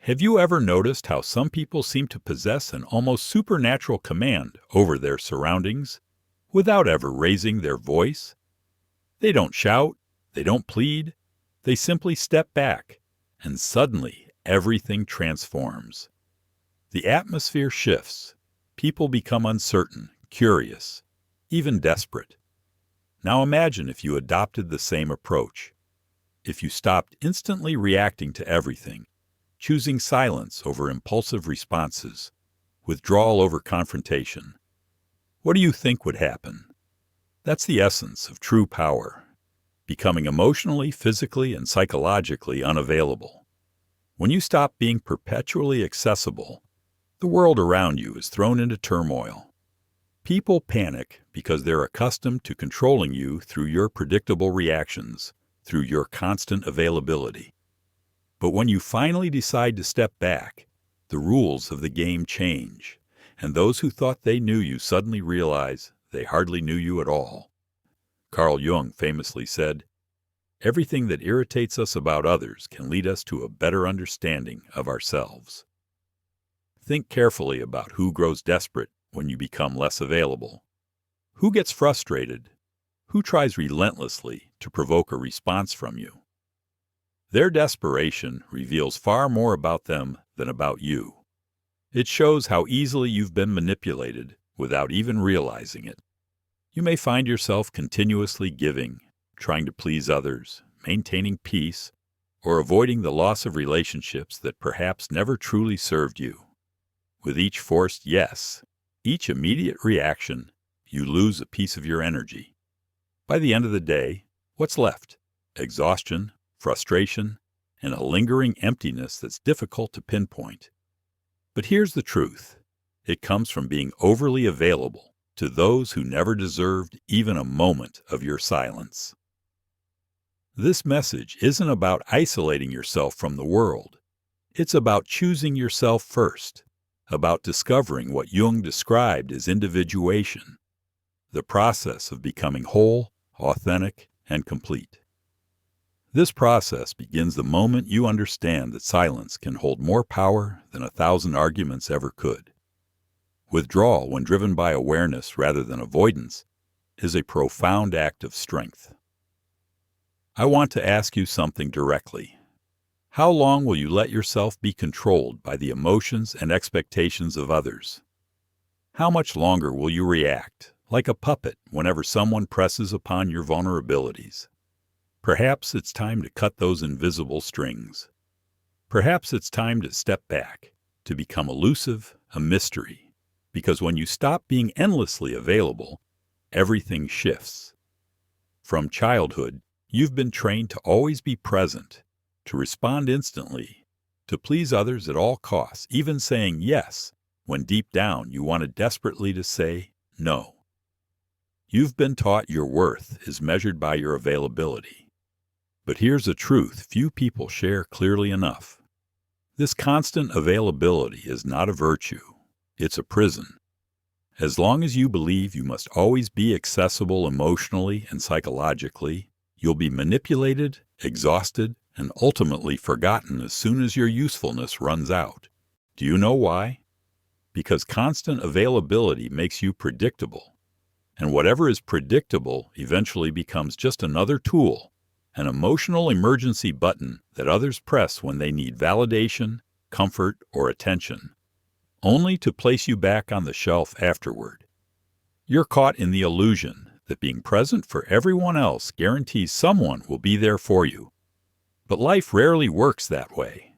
Have you ever noticed how some people seem to possess an almost supernatural command over their surroundings without ever raising their voice? They don't shout, they don't plead, they simply step back, and suddenly everything transforms. The atmosphere shifts, people become uncertain, curious, even desperate. Now imagine if you adopted the same approach. If you stopped instantly reacting to everything, choosing silence over impulsive responses, withdrawal over confrontation, what do you think would happen? That's the essence of true power, becoming emotionally, physically, and psychologically unavailable. When you stop being perpetually accessible, the world around you is thrown into turmoil. People panic because they're accustomed to controlling you through your predictable reactions, through your constant availability. But when you finally decide to step back, the rules of the game change, and those who thought they knew you suddenly realize they hardly knew you at all. Carl Jung famously said, "Everything that irritates us about others can lead us to a better understanding of ourselves." Think carefully about who grows desperate when you become less available. Who gets frustrated? Who tries relentlessly to provoke a response from you? Their desperation reveals far more about them than about you. It shows how easily you've been manipulated without even realizing it. You may find yourself continuously giving, trying to please others, maintaining peace, or avoiding the loss of relationships that perhaps never truly served you. With each forced yes, each immediate reaction, you lose a piece of your energy. By the end of the day, what's left? Exhaustion, frustration, and a lingering emptiness that's difficult to pinpoint. But here's the truth. It comes from being overly available to those who never deserved even a moment of your silence. This message isn't about isolating yourself from the world. It's about choosing yourself first, about discovering what Jung described as individuation, the process of becoming whole, authentic, and complete. This process begins the moment you understand that silence can hold more power than 1,000 arguments ever could. Withdrawal, when driven by awareness rather than avoidance, is a profound act of strength. I want to ask you something directly. How long will you let yourself be controlled by the emotions and expectations of others? How much longer will you react, like a puppet, whenever someone presses upon your vulnerabilities? Perhaps it's time to cut those invisible strings. Perhaps it's time to step back, to become elusive, a mystery, because when you stop being endlessly available, everything shifts. From childhood, you've been trained to always be present, to respond instantly, to please others at all costs, even saying yes, when deep down you wanted desperately to say no. You've been taught your worth is measured by your availability. But here's a truth few people share clearly enough. This constant availability is not a virtue. It's a prison. As long as you believe you must always be accessible emotionally and psychologically, you'll be manipulated, exhausted, and ultimately forgotten as soon as your usefulness runs out. Do you know why? Because constant availability makes you predictable. And whatever is predictable eventually becomes just another tool, an emotional emergency button that others press when they need validation, comfort, or attention, only to place you back on the shelf afterward. You're caught in the illusion that being present for everyone else guarantees someone will be there for you. But life rarely works that way.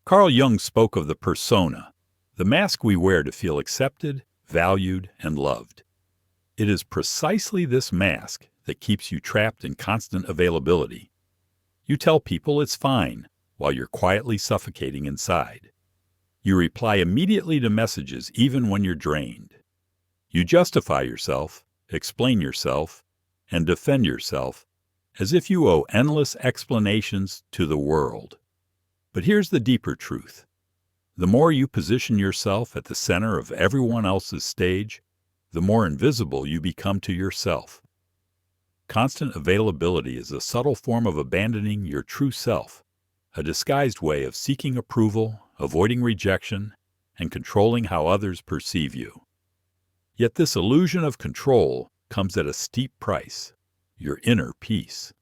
Carl Jung spoke of the persona, the mask we wear to feel accepted, valued, and loved. It is precisely this mask that keeps you trapped in constant availability. You tell people it's fine while you're quietly suffocating inside. You reply immediately to messages even when you're drained. You justify yourself, explain yourself, and defend yourself as if you owe endless explanations to the world. But here's the deeper truth. The more you position yourself at the center of everyone else's stage, the more invisible you become to yourself. Constant availability is a subtle form of abandoning your true self, a disguised way of seeking approval, avoiding rejection, and controlling how others perceive you. Yet this illusion of control comes at a steep price: your inner peace.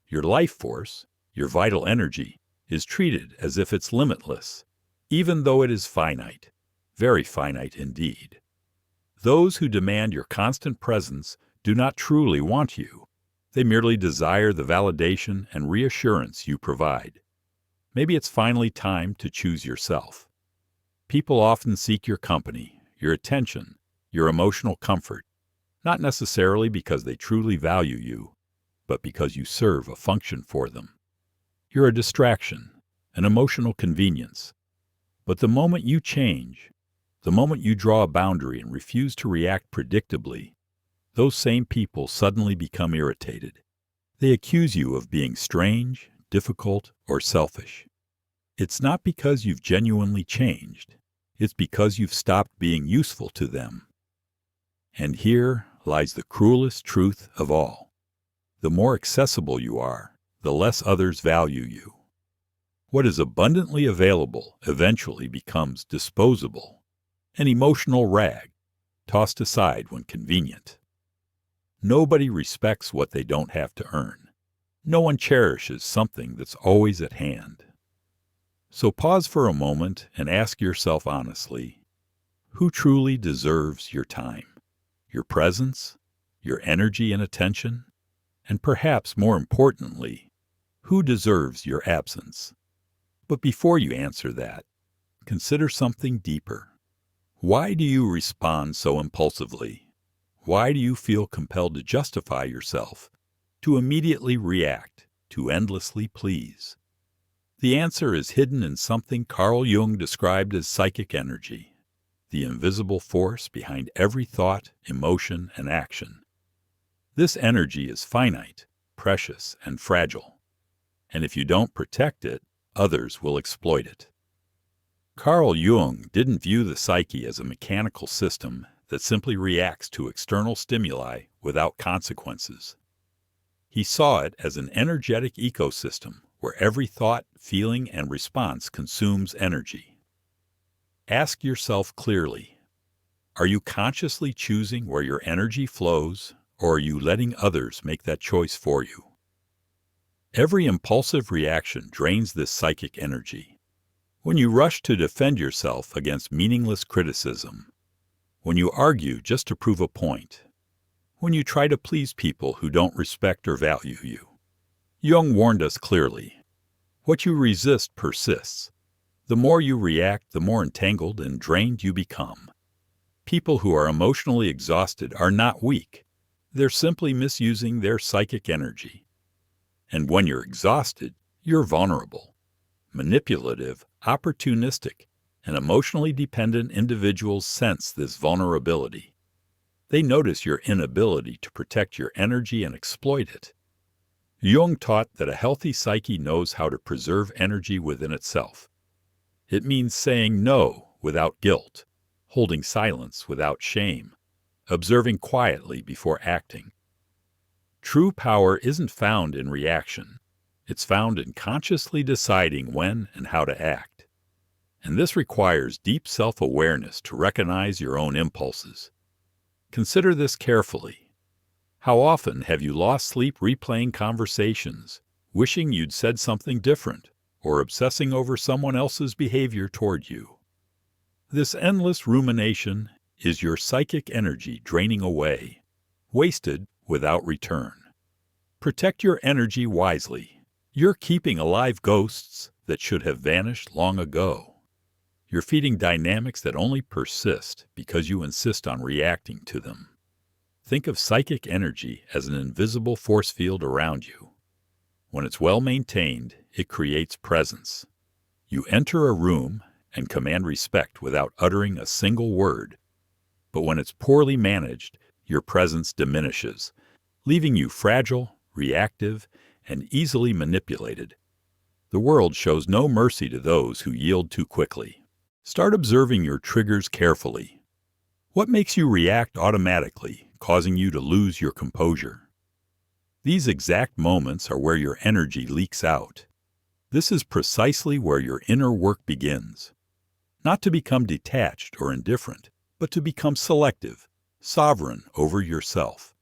Your life force, your vital energy, is treated as if it's limitless, even though it is finite, very finite indeed. Those who demand your constant presence do not truly want you. They merely desire the validation and reassurance you provide. Maybe it's finally time to choose yourself. People often seek your company, your attention, your emotional comfort, not necessarily because they truly value you, but because you serve a function for them. You're a distraction, an emotional convenience. But the moment you change, the moment you draw a boundary and refuse to react predictably, those same people suddenly become irritated. They accuse you of being strange, difficult, or selfish. It's not because you've genuinely changed. It's because you've stopped being useful to them. And here lies the cruelest truth of all. The more accessible you are, the less others value you. What is abundantly available eventually becomes disposable, an emotional rag, tossed aside when convenient. Nobody respects what they don't have to earn. No one cherishes something that's always at hand. So pause for a moment and ask yourself honestly, who truly deserves your time, your presence, your energy and attention? And perhaps more importantly, who deserves your absence? But before you answer that, consider something deeper. Why do you respond so impulsively? Why do you feel compelled to justify yourself, to immediately react, to endlessly please? The answer is hidden in something Carl Jung described as psychic energy, the invisible force behind every thought, emotion, and action. This energy is finite, precious, and fragile, and if you don't protect it, others will exploit it. Carl Jung didn't view the psyche as a mechanical system that simply reacts to external stimuli without consequences. He saw it as an energetic ecosystem where every thought, feeling, and response consumes energy. Ask yourself clearly, are you consciously choosing where your energy flows, or are you letting others make that choice for you? Every impulsive reaction drains this psychic energy. When you rush to defend yourself against meaningless criticism, when you argue just to prove a point, when you try to please people who don't respect or value you. Jung warned us clearly, what you resist persists. The more you react, the more entangled and drained you become. People who are emotionally exhausted are not weak. They're simply misusing their psychic energy. And when you're exhausted, you're vulnerable. Manipulative, opportunistic, and emotionally dependent individuals sense this vulnerability. They notice your inability to protect your energy and exploit it. Jung taught that a healthy psyche knows how to preserve energy within itself. It means saying no without guilt, holding silence without shame, observing quietly before acting. True power isn't found in reaction. It's found in consciously deciding when and how to act. And this requires deep self-awareness to recognize your own impulses. Consider this carefully. How often have you lost sleep replaying conversations, wishing you'd said something different, or obsessing over someone else's behavior toward you? This endless rumination is your psychic energy draining away, wasted without return. Protect your energy wisely. You're keeping alive ghosts that should have vanished long ago. You're feeding dynamics that only persist because you insist on reacting to them. Think of psychic energy as an invisible force field around you. When it's well maintained, it creates presence. You enter a room and command respect without uttering a single word. But when it's poorly managed, your presence diminishes, leaving you fragile, reactive, and easily manipulated. The world shows no mercy to those who yield too quickly. Start observing your triggers carefully. What makes you react automatically, causing you to lose your composure? These exact moments are where your energy leaks out. This is precisely where your inner work begins. Not to become detached or indifferent, but to become selective, sovereign over yourself.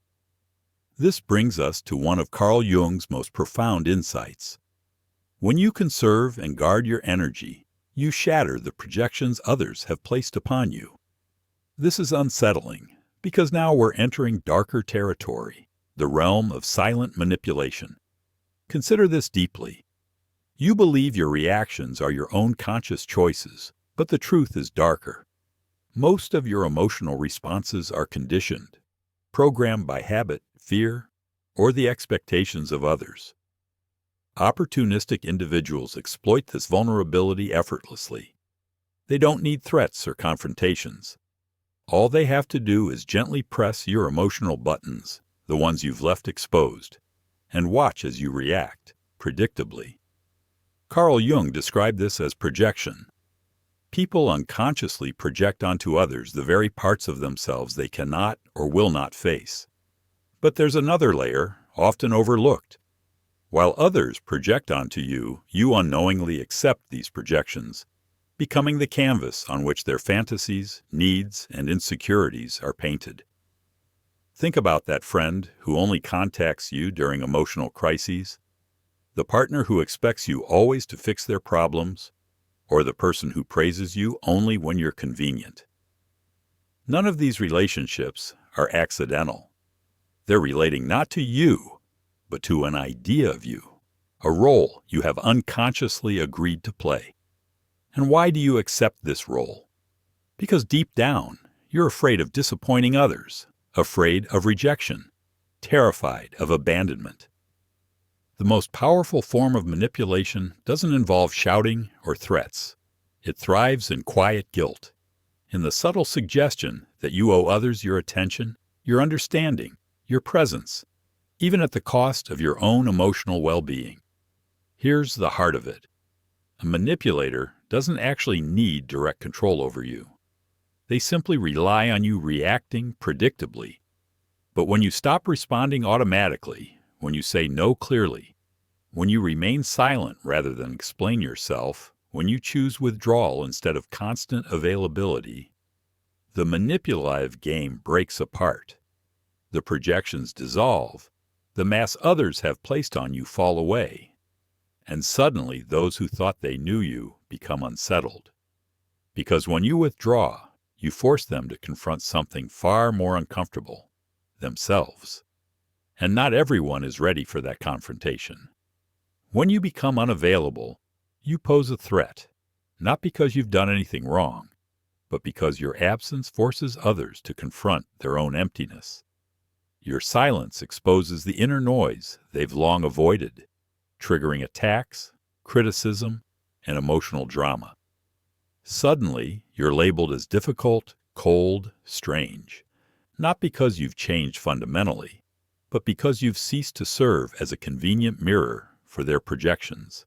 This brings us to one of Carl Jung's most profound insights. When you conserve and guard your energy, you shatter the projections others have placed upon you. This is unsettling, because now we're entering darker territory, the realm of silent manipulation. Consider this deeply. You believe your reactions are your own conscious choices, but the truth is darker. Most of your emotional responses are conditioned, programmed by habit, fear, or the expectations of others. Opportunistic individuals exploit this vulnerability effortlessly. They don't need threats or confrontations. All they have to do is gently press your emotional buttons, the ones you've left exposed, and watch as you react, predictably. Carl Jung described this as projection. People unconsciously project onto others the very parts of themselves they cannot or will not face. But there's another layer, often overlooked. While others project onto you, you unknowingly accept these projections, becoming the canvas on which their fantasies, needs, and insecurities are painted. Think about that friend who only contacts you during emotional crises, the partner who expects you always to fix their problems, or the person who praises you only when you're convenient. None of these relationships are accidental. They're relating not to you, but to an idea of you, a role you have unconsciously agreed to play. And why do you accept this role? Because deep down, you're afraid of disappointing others, afraid of rejection, terrified of abandonment. The most powerful form of manipulation doesn't involve shouting or threats. It thrives in quiet guilt, in the subtle suggestion that you owe others your attention, your understanding, your presence, even at the cost of your own emotional well-being. Here's the heart of it. A manipulator doesn't actually need direct control over you. They simply rely on you reacting predictably. But when you stop responding automatically, when you say no clearly, when you remain silent rather than explain yourself, when you choose withdrawal instead of constant availability, the manipulative game breaks apart. The projections dissolve, the mask others have placed on you fall away, and suddenly those who thought they knew you become unsettled. Because when you withdraw, you force them to confront something far more uncomfortable, themselves. And not everyone is ready for that confrontation. When you become unavailable, you pose a threat, not because you've done anything wrong, but because your absence forces others to confront their own emptiness. Your silence exposes the inner noise they've long avoided, triggering attacks, criticism, and emotional drama. Suddenly, you're labeled as difficult, cold, strange, not because you've changed fundamentally, but because you've ceased to serve as a convenient mirror for their projections.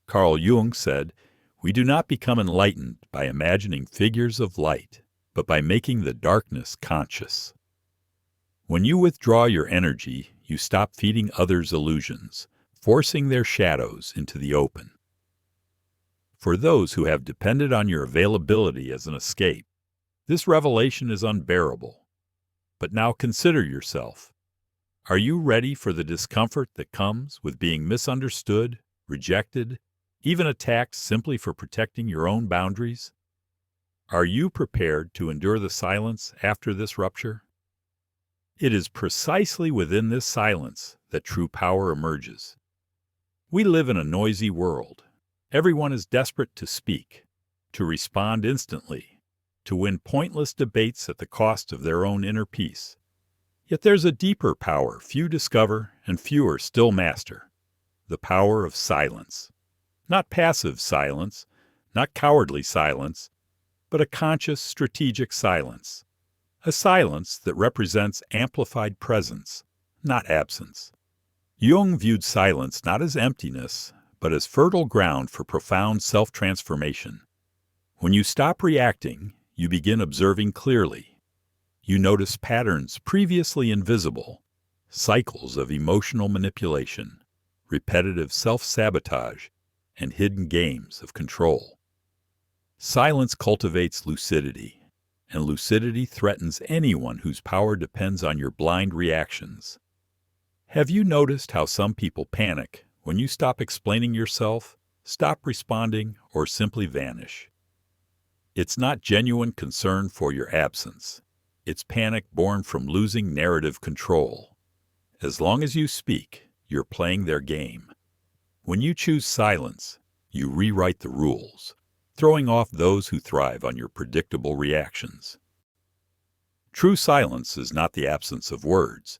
Carl Jung said, "We do not become enlightened by imagining figures of light, but by making the darkness conscious." When you withdraw your energy, you stop feeding others illusions, forcing their shadows into the open. For those who have depended on your availability as an escape, this revelation is unbearable. But now consider yourself. Are you ready for the discomfort that comes with being misunderstood, rejected, even attacked simply for protecting your own boundaries? Are you prepared to endure the silence after this rupture? It is precisely within this silence that true power emerges. We live in a noisy world. Everyone is desperate to speak, to respond instantly, to win pointless debates at the cost of their own inner peace. Yet there's a deeper power few discover and fewer still master, the power of silence. Not passive silence, not cowardly silence, but a conscious, strategic silence. A silence that represents amplified presence, not absence. Jung viewed silence not as emptiness, but as fertile ground for profound self-transformation. When you stop reacting, you begin observing clearly. You notice patterns previously invisible, cycles of emotional manipulation, repetitive self-sabotage, and hidden games of control. Silence cultivates lucidity, and lucidity threatens anyone whose power depends on your blind reactions. Have you noticed how some people panic when you stop explaining yourself, stop responding, or simply vanish? It's not genuine concern for your absence. It's panic born from losing narrative control. As long as you speak, you're playing their game. When you choose silence, you rewrite the rules, throwing off those who thrive on your predictable reactions. True silence is not the absence of words.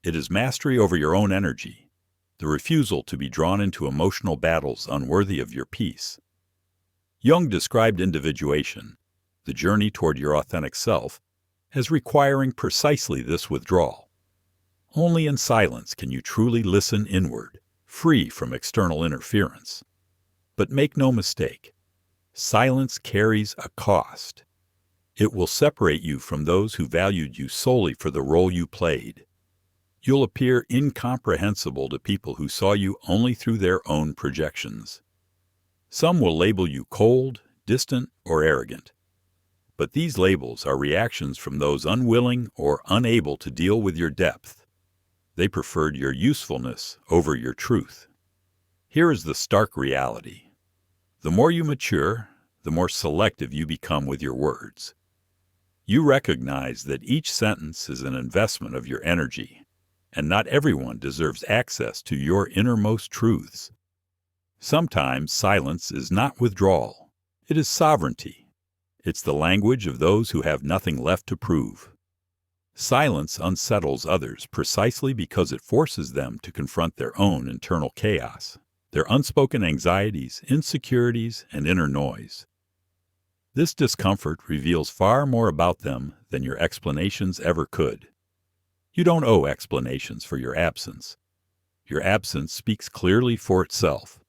It is mastery over your own energy, the refusal to be drawn into emotional battles unworthy of your peace. Jung described individuation, the journey toward your authentic self, as requiring precisely this withdrawal. Only in silence can you truly listen inward, free from external interference. But make no mistake, silence carries a cost. It will separate you from those who valued you solely for the role you played. You'll appear incomprehensible to people who saw you only through their own projections. Some will label you cold, distant, or arrogant. But these labels are reactions from those unwilling or unable to deal with your depth. They preferred your usefulness over your truth. Here is the stark reality. The more you mature, the more selective you become with your words. You recognize that each sentence is an investment of your energy, and not everyone deserves access to your innermost truths. Sometimes silence is not withdrawal. It is sovereignty. It's the language of those who have nothing left to prove. Silence unsettles others precisely because it forces them to confront their own internal chaos, their unspoken anxieties, insecurities, and inner noise. This discomfort reveals far more about them than your explanations ever could. You don't owe explanations for your absence. Your absence speaks clearly for itself.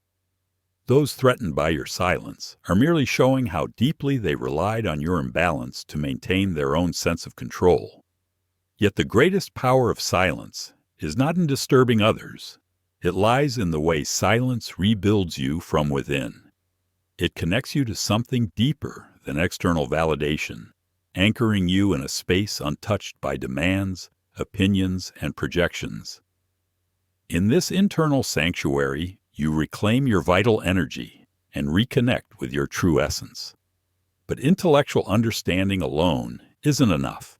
Those threatened by your silence are merely showing how deeply they relied on your imbalance to maintain their own sense of control. Yet the greatest power of silence is not in disturbing others. It lies in the way silence rebuilds you from within. It connects you to something deeper than external validation, anchoring you in a space untouched by demands, opinions, and projections. In this internal sanctuary, you reclaim your vital energy and reconnect with your true essence. But intellectual understanding alone isn't enough.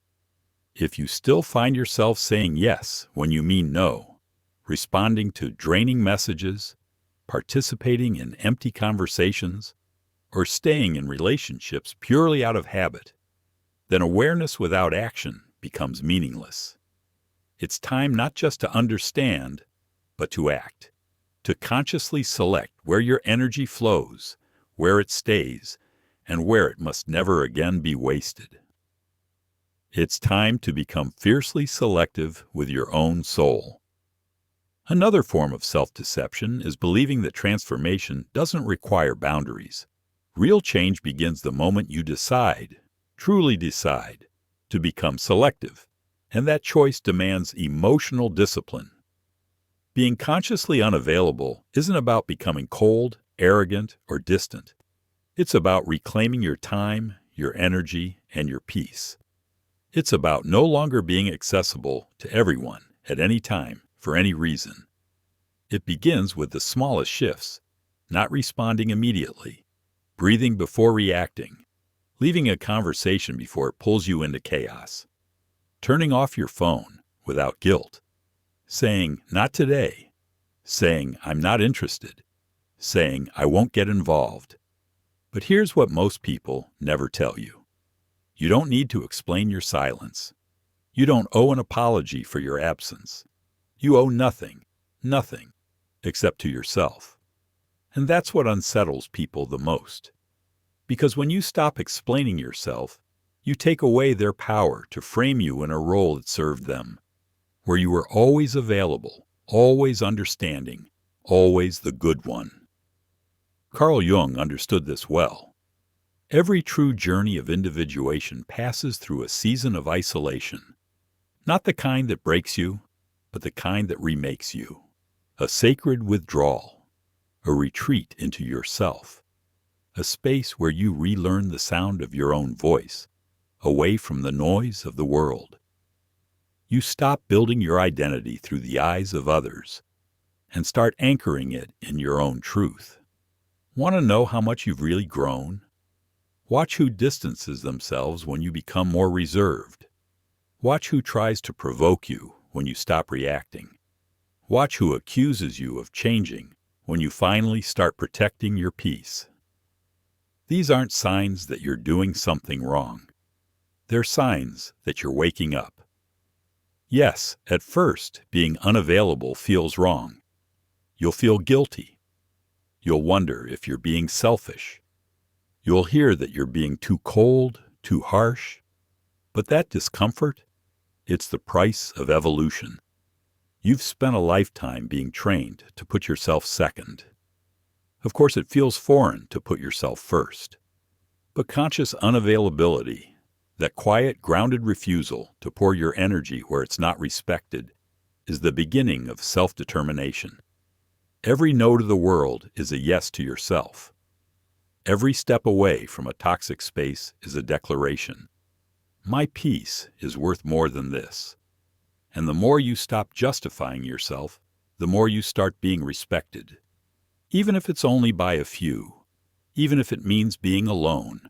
If you still find yourself saying yes when you mean no, responding to draining messages, participating in empty conversations, or staying in relationships purely out of habit, then awareness without action becomes meaningless. It's time not just to understand, but to act, to consciously select where your energy flows, where it stays, and where it must never again be wasted. It's time to become fiercely selective with your own soul. Another form of self-deception is believing that transformation doesn't require boundaries. Real change begins the moment you decide, truly decide, to become selective, and that choice demands emotional discipline. Being consciously unavailable isn't about becoming cold, arrogant, or distant. It's about reclaiming your time, your energy, and your peace. It's about no longer being accessible to everyone at any time for any reason. It begins with the smallest shifts, not responding immediately, breathing before reacting, leaving a conversation before it pulls you into chaos, turning off your phone without guilt, saying, "Not today," saying, "I'm not interested," saying, "I won't get involved." But here's what most people never tell you. You don't need to explain your silence. You don't owe an apology for your absence. You owe nothing, except to yourself. And that's what unsettles people the most. Because when you stop explaining yourself, you take away their power to frame you in a role that served them, where you were always available, always understanding, always the good one. Carl Jung understood this well. Every true journey of individuation passes through a season of isolation, not the kind that breaks you, but the kind that remakes you, a sacred withdrawal. a retreat into yourself, a space where you relearn the sound of your own voice, away from the noise of the world. You stop building your identity through the eyes of others and start anchoring it in your own truth. Want to know how much you've really grown? Watch who distances themselves when you become more reserved. Watch who tries to provoke you when you stop reacting. Watch who accuses you of changing when you finally start protecting your peace. These aren't signs that you're doing something wrong. They're signs that you're waking up. Yes, at first, being unavailable feels wrong. You'll feel guilty. You'll wonder if you're being selfish. You'll hear that you're being too cold, too harsh. But that discomfort, it's the price of evolution. You've spent a lifetime being trained to put yourself second. Of course, it feels foreign to put yourself first. But conscious unavailability, that quiet, grounded refusal to pour your energy where it's not respected, is the beginning of self-determination. Every no to the world is a yes to yourself. Every step away from a toxic space is a declaration. My peace is worth more than this. And the more you stop justifying yourself, the more you start being respected. Even if it's only by a few, even if it means being alone,